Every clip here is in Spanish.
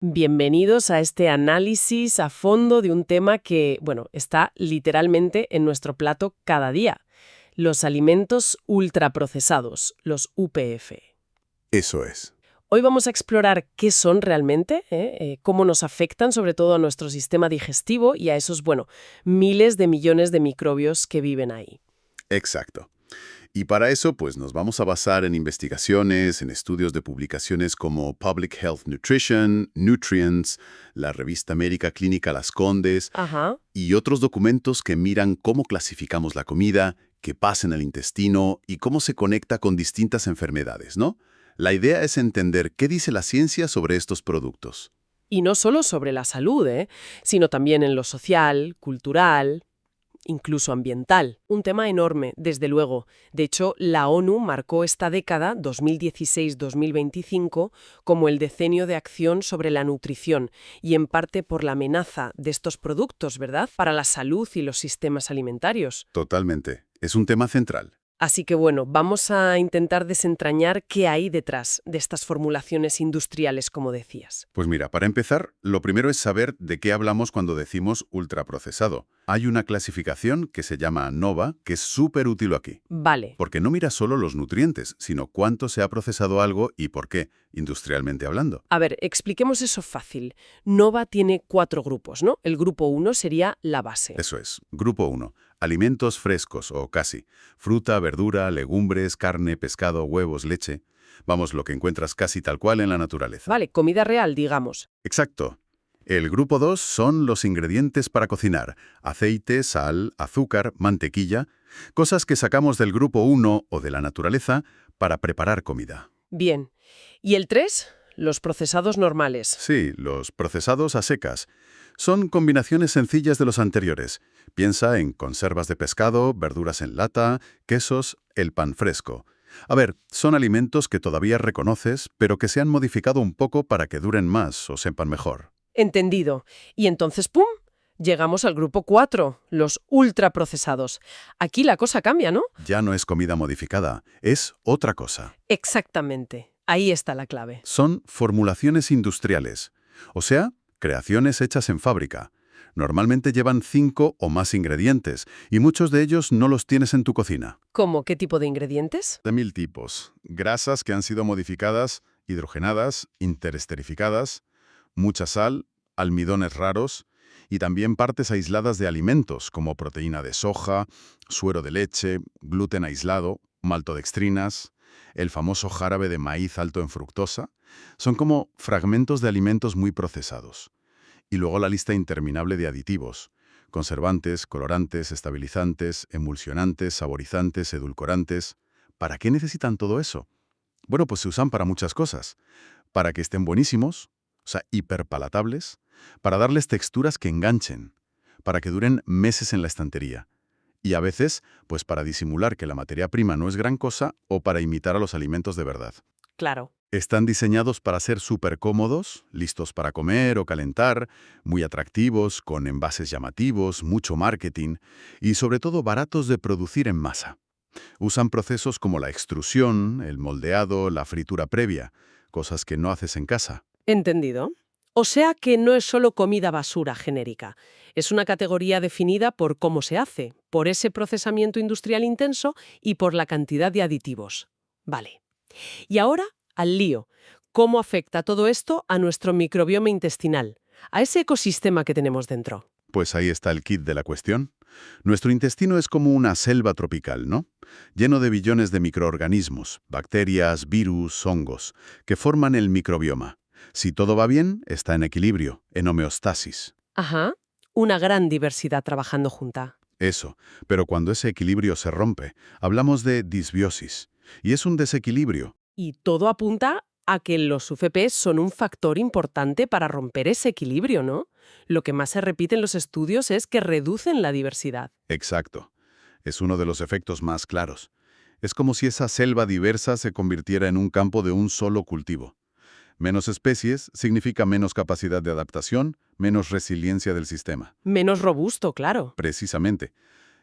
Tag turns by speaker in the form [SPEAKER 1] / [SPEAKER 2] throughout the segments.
[SPEAKER 1] Bienvenidos a este análisis a fondo de un tema que, bueno, está literalmente en nuestro plato cada día. Los alimentos ultraprocesados, los UPF.
[SPEAKER 2] Eso es.
[SPEAKER 1] Hoy vamos a explorar qué son realmente, cómo nos afectan sobre todo a nuestro sistema digestivo y a esos, bueno, miles de millones de microbios que viven ahí.
[SPEAKER 2] Exacto. Y para eso, pues nos vamos a basar en investigaciones, en estudios de publicaciones como Public Health Nutrition, Nutrients, la revista médica clínica Las Condes
[SPEAKER 1] Ajá.
[SPEAKER 2] y otros documentos que miran cómo clasificamos la comida, qué pasa en el intestino y cómo se conecta con distintas enfermedades, ¿no? La idea es entender qué dice la ciencia sobre estos productos.
[SPEAKER 1] Y no solo sobre la salud, sino también en lo social, cultural, incluso ambiental. Un tema enorme, desde luego. De hecho, la ONU marcó esta década, 2016-2025, como el decenio de acción sobre la nutrición, y en parte por la amenaza de estos productos, ¿verdad?, para la salud y los sistemas alimentarios.
[SPEAKER 2] Totalmente. Es un tema central.
[SPEAKER 1] Así que bueno, vamos a intentar desentrañar qué hay detrás de estas formulaciones industriales, como decías.
[SPEAKER 2] Pues mira, para empezar, lo primero es saber de qué hablamos cuando decimos ultraprocesado. Hay una clasificación que se llama NOVA, que es súper útil aquí.
[SPEAKER 1] Vale.
[SPEAKER 2] Porque no mira solo los nutrientes, sino cuánto se ha procesado algo y por qué, industrialmente hablando.
[SPEAKER 1] A ver, expliquemos eso fácil. NOVA tiene 4 grupos, ¿no? El grupo 1 sería la base.
[SPEAKER 2] Eso es. Grupo 1. Alimentos frescos o casi. Fruta, verdura, legumbres, carne, pescado, huevos, leche. Vamos, lo que encuentras casi tal cual en la naturaleza.
[SPEAKER 1] Vale, comida real, digamos.
[SPEAKER 2] Exacto. El grupo 2 son los ingredientes para cocinar. Aceite, sal, azúcar, mantequilla. Cosas que sacamos del grupo 1 o de la naturaleza para preparar comida.
[SPEAKER 1] Bien. ¿Y el 3? Los procesados normales.
[SPEAKER 2] Sí, los procesados a secas. Son combinaciones sencillas de los anteriores. Piensa en conservas de pescado, verduras en lata, quesos, el pan fresco. A ver, son alimentos que todavía reconoces, pero que se han modificado un poco para que duren más o sepan mejor.
[SPEAKER 1] Entendido. Y entonces, ¡pum!, llegamos al grupo 4, los ultraprocesados. Aquí la cosa cambia, ¿no?
[SPEAKER 2] Ya no es comida modificada, es otra cosa.
[SPEAKER 1] Exactamente. Ahí está la clave.
[SPEAKER 2] Son formulaciones industriales, o sea, creaciones hechas en fábrica. Normalmente llevan 5 o más ingredientes, y muchos de ellos no los tienes en tu cocina.
[SPEAKER 1] ¿Cómo? ¿Qué tipo de ingredientes?
[SPEAKER 2] De 1000 tipos. Grasas que han sido modificadas, hidrogenadas, interesterificadas, mucha sal, almidones raros y también partes aisladas de alimentos como proteína de soja, suero de leche, gluten aislado, maltodextrinas, el famoso jarabe de maíz alto en fructosa. Son como fragmentos de alimentos muy procesados. Y luego la lista interminable de aditivos: conservantes, colorantes, estabilizantes, emulsionantes, saborizantes, edulcorantes. ¿Para qué necesitan todo eso? Bueno, pues se usan para muchas cosas. Para que estén buenísimos, o sea, hiperpalatables, para darles texturas que enganchen, para que duren meses en la estantería. Y a veces, pues para disimular que la materia prima no es gran cosa o para imitar a los alimentos de verdad.
[SPEAKER 1] Claro.
[SPEAKER 2] Están diseñados para ser súper cómodos, listos para comer o calentar, muy atractivos, con envases llamativos, mucho marketing y sobre todo baratos de producir en masa. Usan procesos como la extrusión, el moldeado, la fritura previa, cosas que no haces en casa.
[SPEAKER 1] Entendido. O sea que no es solo comida basura genérica. Es una categoría definida por cómo se hace, por ese procesamiento industrial intenso y por la cantidad de aditivos. Vale. Y ahora, al lío. ¿Cómo afecta todo esto a nuestro microbioma intestinal, a ese ecosistema que tenemos dentro?
[SPEAKER 2] Pues ahí está el kit de la cuestión. Nuestro intestino es como una selva tropical, ¿no? Lleno de billones de microorganismos, bacterias, virus, hongos, que forman el microbioma. Si todo va bien, está en equilibrio, en homeostasis.
[SPEAKER 1] Ajá. Una gran diversidad trabajando junta.
[SPEAKER 2] Eso, pero cuando ese equilibrio se rompe, hablamos de disbiosis. Y es un desequilibrio.
[SPEAKER 1] Y todo apunta a que los UFPs son un factor importante para romper ese equilibrio, ¿no? Lo que más se repite en los estudios es que reducen la diversidad.
[SPEAKER 2] Exacto. Es uno de los efectos más claros. Es como si esa selva diversa se convirtiera en un campo de un solo cultivo. Menos especies significa menos capacidad de adaptación, menos resiliencia del sistema.
[SPEAKER 1] Menos robusto, claro.
[SPEAKER 2] Precisamente.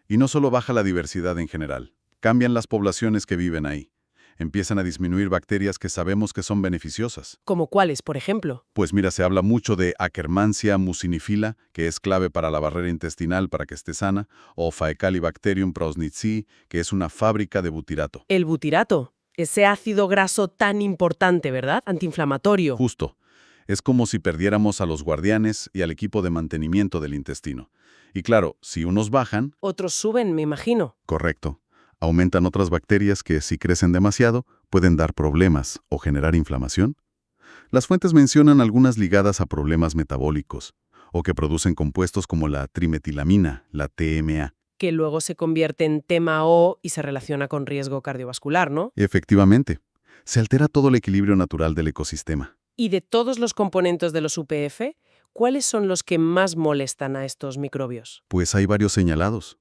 [SPEAKER 2] Y no solo baja la diversidad en general, cambian las poblaciones que viven ahí. Empiezan a disminuir bacterias que sabemos que son beneficiosas.
[SPEAKER 1] ¿Como cuáles, por ejemplo?
[SPEAKER 2] Pues mira, se habla mucho de Akkermansia mucinifila, que es clave para la barrera intestinal para que esté sana, o Faecalibacterium prausnitzii, que es una fábrica de butirato.
[SPEAKER 1] El butirato, ese ácido graso tan importante, ¿verdad? Antiinflamatorio.
[SPEAKER 2] Justo. Es como si perdiéramos a los guardianes y al equipo de mantenimiento del intestino. Y claro, si unos bajan,
[SPEAKER 1] Otros suben, me imagino.
[SPEAKER 2] correcto, aumentan otras bacterias que, si crecen demasiado, pueden dar problemas o generar inflamación. Las fuentes mencionan algunas ligadas a problemas metabólicos, o que producen compuestos como la trimetilamina, la TMA.
[SPEAKER 1] Que luego se convierte en TMAO y se relaciona con riesgo cardiovascular, ¿no?
[SPEAKER 2] Efectivamente, se altera todo el equilibrio natural del ecosistema.
[SPEAKER 1] Y de todos los componentes de los UPF, ¿cuáles son los que más molestan a estos microbios?
[SPEAKER 2] Pues hay varios señalados.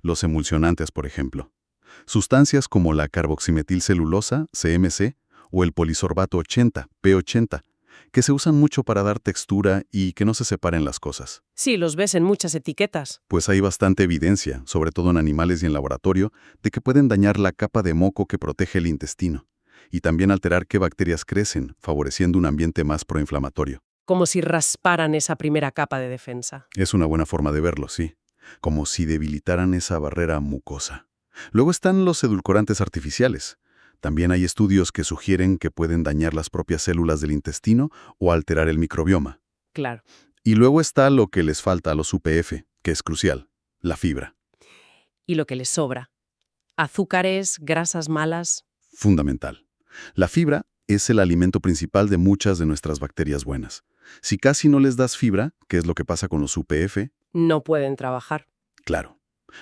[SPEAKER 2] Los emulsionantes, por ejemplo. Sustancias como la carboximetilcelulosa, CMC, o el polisorbato 80, P80, que se usan mucho para dar textura y que no se separen las cosas.
[SPEAKER 1] Sí, los ves en muchas etiquetas.
[SPEAKER 2] Pues hay bastante evidencia, sobre todo en animales y en laboratorio, de que pueden dañar la capa de moco que protege el intestino, y también alterar qué bacterias crecen, favoreciendo un ambiente más proinflamatorio.
[SPEAKER 1] Como si rasparan esa primera capa de defensa.
[SPEAKER 2] Es una buena forma de verlo, sí. Como si debilitaran esa barrera mucosa. Luego están los edulcorantes artificiales. También hay estudios que sugieren que pueden dañar las propias células del intestino o alterar el microbioma.
[SPEAKER 1] Claro.
[SPEAKER 2] Y luego está lo que les falta a los UPF, que es crucial, la fibra.
[SPEAKER 1] Y lo que les sobra. Azúcares, grasas malas.
[SPEAKER 2] Fundamental. La fibra es el alimento principal de muchas de nuestras bacterias buenas. Si casi no les das fibra, que es lo que pasa con los UPF,
[SPEAKER 1] No pueden trabajar.
[SPEAKER 2] claro,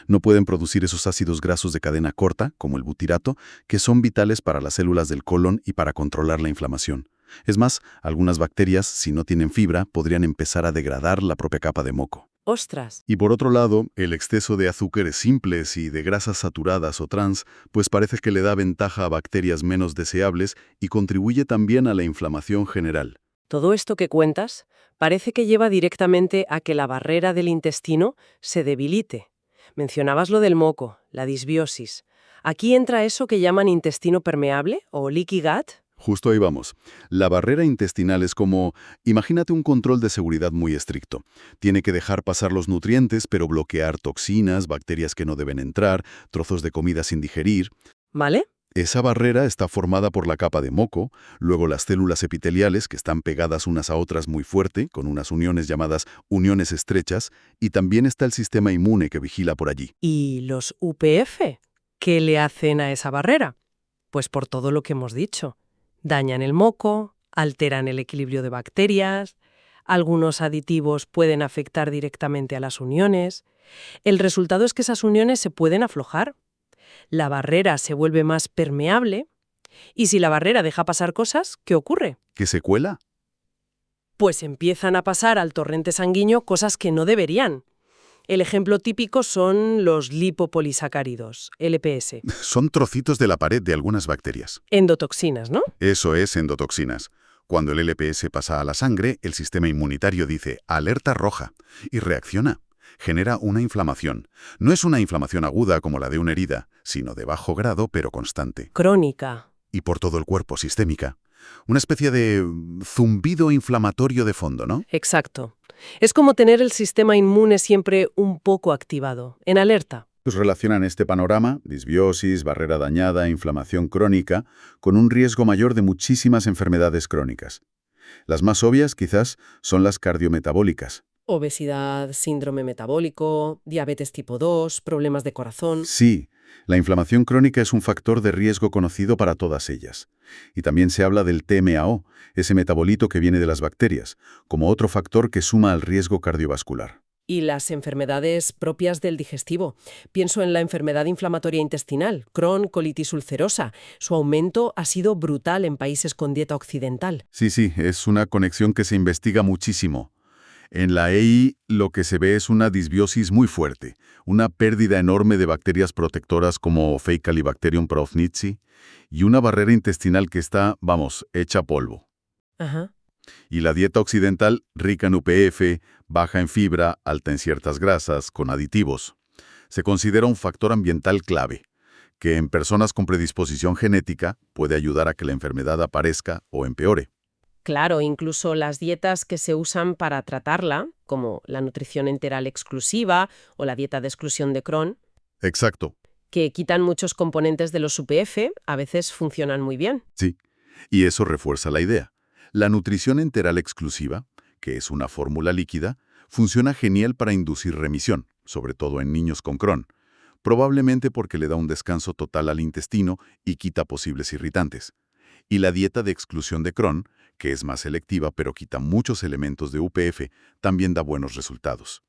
[SPEAKER 2] no pueden producir esos ácidos grasos de cadena corta, como el butirato, que son vitales para las células del colon y para controlar la inflamación. Es más, algunas bacterias, si no tienen fibra, podrían empezar a degradar la propia capa de moco.
[SPEAKER 1] ¡Ostras!
[SPEAKER 2] Y por otro lado, el exceso de azúcares simples y de grasas saturadas o trans, pues parece que le da ventaja a bacterias menos deseables y contribuye también a la inflamación general.
[SPEAKER 1] Todo esto que cuentas parece que lleva directamente a que la barrera del intestino se debilite. Mencionabas lo del moco, la disbiosis. ¿Aquí entra eso que llaman intestino permeable o leaky gut?
[SPEAKER 2] Justo ahí vamos. La barrera intestinal es como, imagínate un control de seguridad muy estricto. Tiene que dejar pasar los nutrientes, pero bloquear toxinas, bacterias que no deben entrar, trozos de comida sin digerir.
[SPEAKER 1] ¿Vale?
[SPEAKER 2] Esa barrera está formada por la capa de moco, luego las células epiteliales que están pegadas unas a otras muy fuerte, con unas uniones llamadas uniones estrechas, y también está el sistema inmune que vigila por allí.
[SPEAKER 1] ¿Y los UPF? ¿Qué le hacen a esa barrera? Pues por todo lo que hemos dicho. Dañan el moco, alteran el equilibrio de bacterias, algunos aditivos pueden afectar directamente a las uniones. El resultado es que esas uniones se pueden aflojar. La barrera se vuelve más permeable. Y si la barrera deja pasar cosas, ¿qué ocurre?
[SPEAKER 2] ¿Qué se cuela?
[SPEAKER 1] Pues empiezan a pasar al torrente sanguíneo cosas que no deberían. El ejemplo típico son los lipopolisacáridos, LPS.
[SPEAKER 2] Son trocitos de la pared de algunas bacterias.
[SPEAKER 1] Endotoxinas, ¿no?
[SPEAKER 2] Eso es endotoxinas. Cuando el LPS pasa a la sangre, el sistema inmunitario dice alerta roja y reacciona. Genera una inflamación. No es una inflamación aguda como la de una herida, sino de bajo grado pero constante.
[SPEAKER 1] Crónica.
[SPEAKER 2] Y por todo el cuerpo, sistémica. Una especie de zumbido inflamatorio de fondo, ¿no?
[SPEAKER 1] Exacto. Es como tener el sistema inmune siempre un poco activado, en alerta.
[SPEAKER 2] Pues relacionan este panorama, disbiosis, barrera dañada, inflamación crónica, con un riesgo mayor de muchísimas enfermedades crónicas. Las más obvias, quizás, son las cardiometabólicas.
[SPEAKER 1] Obesidad, síndrome metabólico, diabetes tipo 2, problemas de corazón.
[SPEAKER 2] Sí, la inflamación crónica es un factor de riesgo conocido para todas ellas. Y también se habla del TMAO, ese metabolito que viene de las bacterias, como otro factor que suma al riesgo cardiovascular.
[SPEAKER 1] Y las enfermedades propias del digestivo. Pienso en la enfermedad inflamatoria intestinal, Crohn, colitis ulcerosa. Su aumento ha sido brutal en países con dieta occidental.
[SPEAKER 2] Sí, es una conexión que se investiga muchísimo. En la EI lo que se ve es una disbiosis muy fuerte, una pérdida enorme de bacterias protectoras como Faecalibacterium prausnitzii y una barrera intestinal que está, hecha polvo.
[SPEAKER 1] Ajá.
[SPEAKER 2] Y la dieta occidental, rica en UPF, baja en fibra, alta en ciertas grasas, con aditivos. Se considera un factor ambiental clave. que en personas con predisposición genética puede ayudar a que la enfermedad aparezca o empeore.
[SPEAKER 1] Claro, incluso las dietas que se usan para tratarla, como la nutrición enteral exclusiva o la dieta de exclusión de Crohn,
[SPEAKER 2] Exacto,
[SPEAKER 1] que quitan muchos componentes de los UPF, a veces funcionan muy bien.
[SPEAKER 2] sí. Y eso refuerza la idea. La nutrición enteral exclusiva, que es una fórmula líquida, funciona genial para inducir remisión, sobre todo en niños con Crohn, probablemente porque le da un descanso total al intestino y quita posibles irritantes. Y la dieta de exclusión de Crohn, que es más selectiva pero quita muchos elementos de UPF, también da buenos resultados.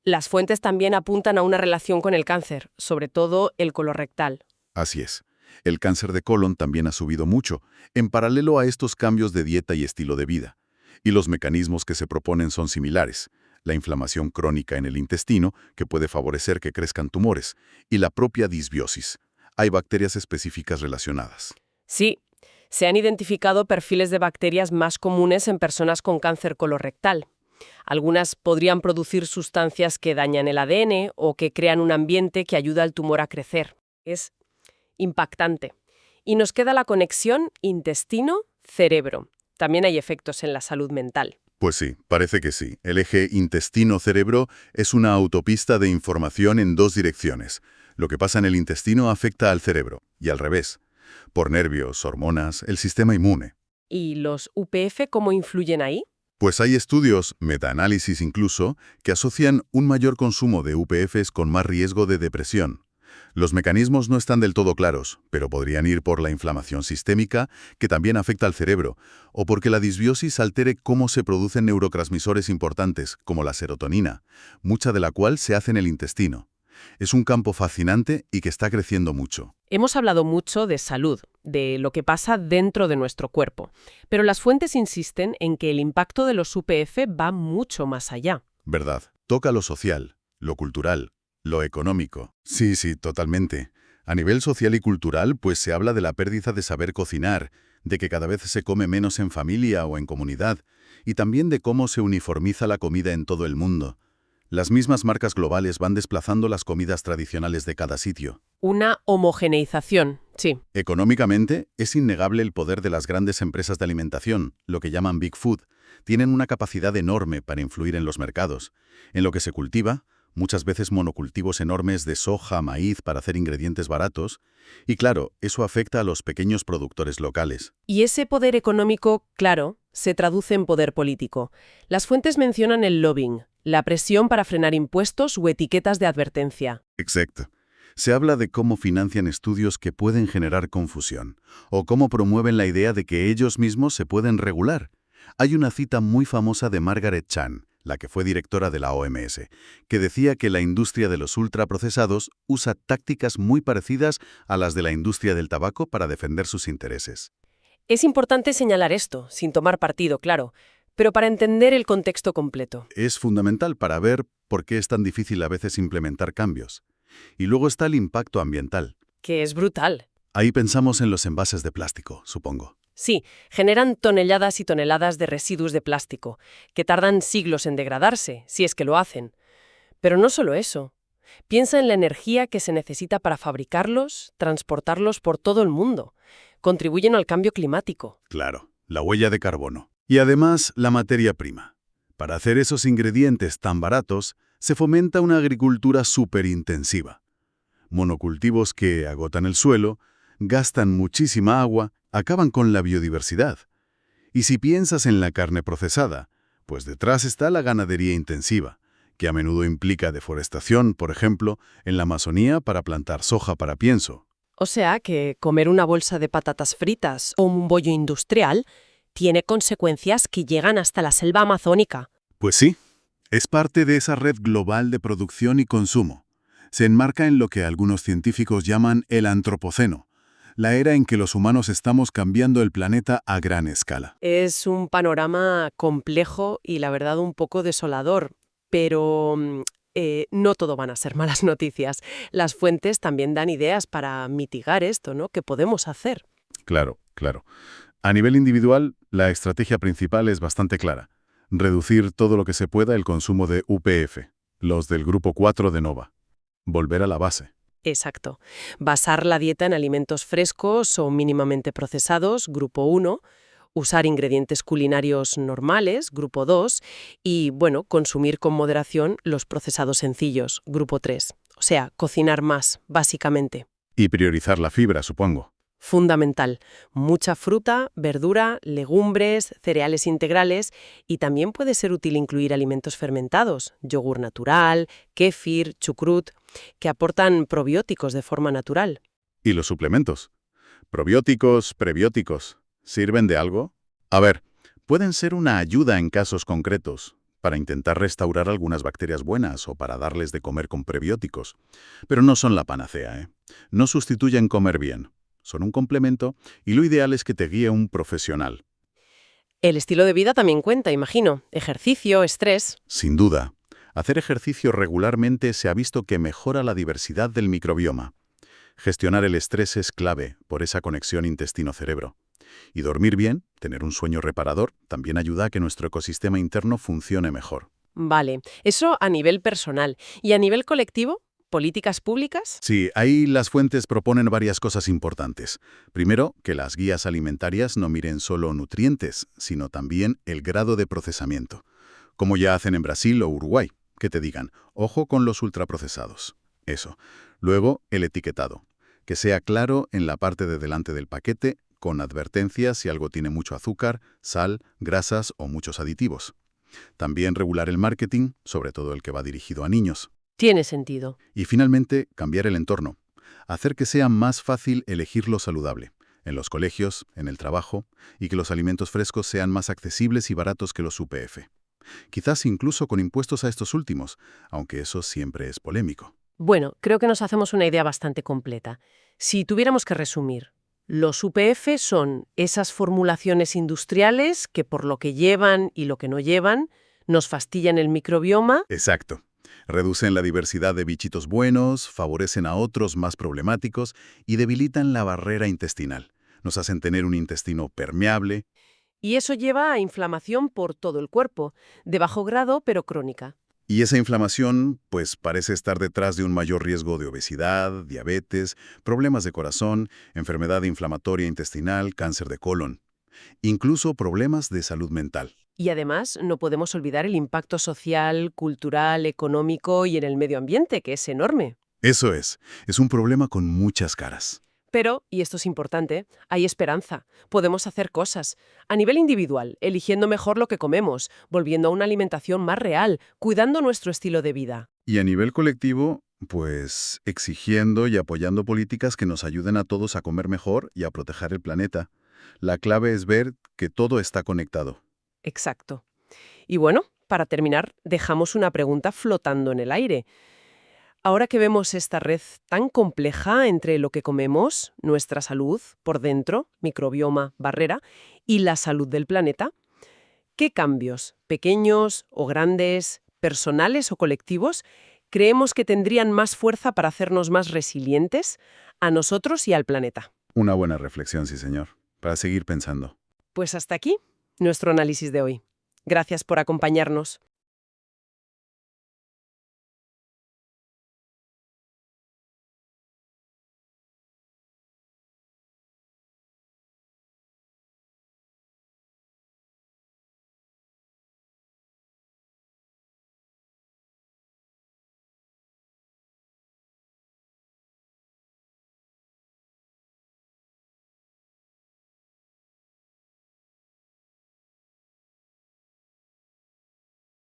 [SPEAKER 1] Las fuentes también apuntan a una relación con el cáncer, sobre todo el colorectal.
[SPEAKER 2] Así es. El cáncer de colon también ha subido mucho, en paralelo a estos cambios de dieta y estilo de vida. Y los mecanismos que se proponen son similares. La inflamación crónica en el intestino, que puede favorecer que crezcan tumores, y la propia disbiosis. Hay bacterias específicas relacionadas.
[SPEAKER 1] Sí, se han identificado perfiles de bacterias más comunes en personas con cáncer colorectal. Algunas podrían producir sustancias que dañan el ADN o que crean un ambiente que ayuda al tumor a crecer. Es impactante. Y nos queda la conexión intestino-cerebro. También hay efectos en la salud mental.
[SPEAKER 2] Pues sí, parece que sí. El eje intestino-cerebro es una autopista de información en dos direcciones. Lo que pasa en el intestino afecta al cerebro, y al revés. Por nervios, hormonas, el sistema inmune.
[SPEAKER 1] ¿Y los UPF cómo influyen ahí?
[SPEAKER 2] Pues hay estudios, metaanálisis incluso, que asocian un mayor consumo de UPFs con más riesgo de depresión. Los mecanismos no están del todo claros, pero podrían ir por la inflamación sistémica, que también afecta al cerebro, o porque la disbiosis altere cómo se producen neurotransmisores importantes, como la serotonina, mucha de la cual se hace en el intestino. Es un campo fascinante y que está creciendo mucho.
[SPEAKER 1] Hemos hablado mucho de salud, de lo que pasa dentro de nuestro cuerpo, pero las fuentes insisten en que el impacto de los UPF va mucho más allá.
[SPEAKER 2] ¿Verdad? Toca lo social, lo cultural, lo económico. Sí, totalmente. A nivel social y cultural, pues se habla de la pérdida de saber cocinar, de que cada vez se come menos en familia o en comunidad, y también de cómo se uniformiza la comida en todo el mundo. Las mismas marcas globales van desplazando las comidas tradicionales de cada sitio.
[SPEAKER 1] Una homogeneización, sí.
[SPEAKER 2] Económicamente, es innegable el poder de las grandes empresas de alimentación, lo que llaman Big Food. Tienen una capacidad enorme para influir en los mercados. En lo que se cultiva, muchas veces monocultivos enormes de soja, maíz para hacer ingredientes baratos. Y claro, eso afecta a los pequeños productores locales.
[SPEAKER 1] Y ese poder económico, claro, se traduce en poder político. Las fuentes mencionan el lobbying, la presión para frenar impuestos o etiquetas de advertencia.
[SPEAKER 2] Exacto. Se habla de cómo financian estudios que pueden generar confusión, o cómo promueven la idea de que ellos mismos se pueden regular. Hay una cita muy famosa de Margaret Chan, la que fue directora de la OMS, que decía que la industria de los ultraprocesados usa tácticas muy parecidas a las de la industria del tabaco para defender sus intereses.
[SPEAKER 1] Es importante señalar esto, sin tomar partido, claro, pero para entender el contexto completo.
[SPEAKER 2] Es fundamental para ver por qué es tan difícil a veces implementar cambios. Y luego está el impacto ambiental.
[SPEAKER 1] Que es brutal.
[SPEAKER 2] Ahí pensamos en los envases de plástico, supongo.
[SPEAKER 1] Sí, generan toneladas y toneladas de residuos de plástico, que tardan siglos en degradarse, si es que lo hacen. Pero no solo eso. Piensa en la energía que se necesita para fabricarlos, transportarlos por todo el mundo. Contribuyen al cambio climático.
[SPEAKER 2] Claro, la huella de carbono. Y además, la materia prima. Para hacer esos ingredientes tan baratos, se fomenta una agricultura superintensiva. Monocultivos que agotan el suelo, gastan muchísima agua, acaban con la biodiversidad. Y si piensas en la carne procesada, pues detrás está la ganadería intensiva, que a menudo implica deforestación, por ejemplo, en la Amazonía para plantar soja para pienso.
[SPEAKER 1] O sea que comer una bolsa de patatas fritas o un bollo industrial tiene consecuencias que llegan hasta la selva amazónica.
[SPEAKER 2] Pues sí, es parte de esa red global de producción y consumo. Se enmarca en lo que algunos científicos llaman el antropoceno, la era en que los humanos estamos cambiando el planeta a gran escala.
[SPEAKER 1] Es un panorama complejo y la verdad un poco desolador, pero no todo van a ser malas noticias. Las fuentes también dan ideas para mitigar esto, ¿no? ¿Qué podemos hacer?
[SPEAKER 2] Claro. A nivel individual, la estrategia principal es bastante clara. Reducir todo lo que se pueda el consumo de UPF, los del grupo 4 de NOVA. Volver a la base.
[SPEAKER 1] Exacto. Basar la dieta en alimentos frescos o mínimamente procesados, grupo 1, usar ingredientes culinarios normales, grupo 2, y, bueno, consumir con moderación los procesados sencillos, grupo 3. O sea, cocinar más, básicamente.
[SPEAKER 2] Y priorizar la fibra, supongo.
[SPEAKER 1] Fundamental. Mucha fruta, verdura, legumbres, cereales integrales y también puede ser útil incluir alimentos fermentados, yogur natural, kéfir, chucrut, que aportan probióticos de forma natural.
[SPEAKER 2] ¿Y los suplementos? Probióticos, prebióticos, ¿sirven de algo? A ver, pueden ser una ayuda en casos concretos, para intentar restaurar algunas bacterias buenas o para darles de comer con prebióticos. Pero no son la panacea, ¿eh? No sustituyen comer bien. Son un complemento y lo ideal es que te guíe un profesional.
[SPEAKER 1] El estilo de vida también cuenta, imagino. Ejercicio, estrés.
[SPEAKER 2] Sin duda, hacer ejercicio regularmente se ha visto que mejora la diversidad del microbioma. Gestionar el estrés es clave por esa conexión intestino-cerebro. Y dormir bien, tener un sueño reparador, también ayuda a que nuestro ecosistema interno funcione mejor.
[SPEAKER 1] Vale, eso a nivel personal. ¿Y a nivel colectivo? ¿Políticas públicas?
[SPEAKER 2] Sí, ahí las fuentes proponen varias cosas importantes. Primero, que las guías alimentarias no miren solo nutrientes, sino también el grado de procesamiento. Como ya hacen en Brasil o Uruguay, que te digan, ojo con los ultraprocesados. Eso. Luego, el etiquetado. Que sea claro en la parte de delante del paquete, con advertencias si algo tiene mucho azúcar, sal, grasas o muchos aditivos. También regular el marketing, sobre todo el que va dirigido a niños.
[SPEAKER 1] Tiene sentido.
[SPEAKER 2] Y finalmente, cambiar el entorno. Hacer que sea más fácil elegir lo saludable, en los colegios, en el trabajo, y que los alimentos frescos sean más accesibles y baratos que los UPF. Quizás incluso con impuestos a estos últimos, aunque eso siempre es polémico.
[SPEAKER 1] Bueno, creo que nos hacemos una idea bastante completa. Si tuviéramos que resumir, los UPF son esas formulaciones industriales que por lo que llevan y lo que no llevan, nos fastidian el microbioma.
[SPEAKER 2] Exacto. Reducen la diversidad de bichitos buenos, favorecen a otros más problemáticos y debilitan la barrera intestinal. Nos hacen tener un intestino permeable.
[SPEAKER 1] Y eso lleva a inflamación por todo el cuerpo, de bajo grado pero crónica.
[SPEAKER 2] Y esa inflamación, pues, parece estar detrás de un mayor riesgo de obesidad, diabetes, problemas de corazón, enfermedad inflamatoria intestinal, cáncer de colon, incluso problemas de salud mental.
[SPEAKER 1] Y además no podemos olvidar el impacto social, cultural, económico y en el medio ambiente, que es enorme.
[SPEAKER 2] Eso es un problema con muchas caras.
[SPEAKER 1] Pero, y esto es importante, hay esperanza. Podemos hacer cosas. A nivel individual, eligiendo mejor lo que comemos, volviendo a una alimentación más real, cuidando nuestro estilo de vida.
[SPEAKER 2] Y a nivel colectivo, pues, exigiendo y apoyando políticas que nos ayuden a todos a comer mejor y a proteger el planeta. La clave es ver que todo está conectado.
[SPEAKER 1] Exacto. Y bueno, para terminar, dejamos una pregunta flotando en el aire. Ahora que vemos esta red tan compleja entre lo que comemos, nuestra salud por dentro, microbioma, barrera, y la salud del planeta, ¿qué cambios, pequeños o grandes, personales o colectivos, creemos que tendrían más fuerza para hacernos más resilientes a nosotros y al planeta?
[SPEAKER 2] Una buena reflexión, sí, señor. Para seguir pensando.
[SPEAKER 1] Pues hasta aquí nuestro análisis de hoy. Gracias por acompañarnos.